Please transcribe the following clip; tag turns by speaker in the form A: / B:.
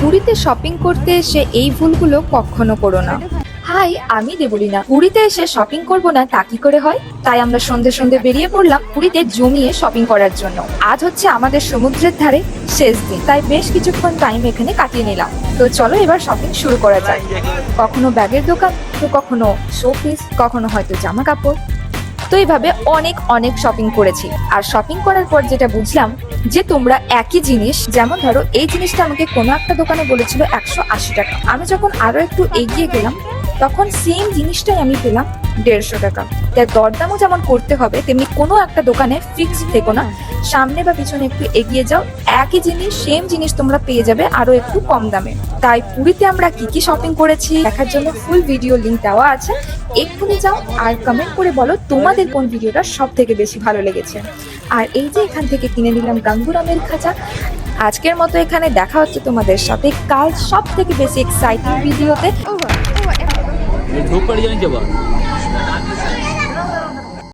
A: পুরীতে শপিং করতে এসে এই ভুলগুলো কখনো করো না। হাই, আমি দেবলীনা। পুরীতে এসে শপিং করব না তা কি করে হয়? তাই আমরা সন্ধে সন্ধে বেরিয়ে পড়লাম পুরীতে জমিয়ে শপিং করার জন্য। আজ হচ্ছে আমাদের সমুদ্রের ধারে শেষ দিন, তাই বেশ কিছুক্ষণ টাইম এখানে কাটিয়ে নিলাম। তো চলো এবার শপিং শুরু করা যায়। কখনো ব্যাগের দোকান, তো কখনো শোপিস, কখনো হয়তো জামা কাপড়। তো এইভাবে অনেক অনেক শপিং করেছি। আর শপিং করার পর যেটা বুঝলাম যে তোমরা একই জিনিস, যেমন ধরো এই জিনিসটা আমাকে কোনো একটা দোকানে বলেছিল 180 টাকা, আমি যখন আরো একটু এগিয়ে গেলাম তখন সেম জিনিসটাই আমি পেলাম 150 টাকা। তাই দরদামও যেমন করতে হবে তেমনি কোনো একটা দোকানে ফিক্সড থেকো না, সামনে বা পিছনে একটু এগিয়ে যাও, একই জিনিস সেম জিনিস তোমরা পেয়ে যাবে আরো একটু কম দামে। তাই পুরীতে আমরা কি কি শপিং করেছি দেখার জন্য ফুল ভিডিও লিংক দেওয়া আছে, এক্ষুনি যাও আর কমেন্ট করে বলো তোমাদের কোন ভিডিওটা সব থেকে বেশি ভালো লেগেছে। আর এই যে এখান থেকে কিনে নিলাম গাঙ্গুরামের খাঁচা। আজকের মতো এখানে দেখা হচ্ছে তোমাদের সাথে কাল সব থেকে বেশি এক্সাইটিং ভিডিওতে।
B: धूप पड़ जाने के बाद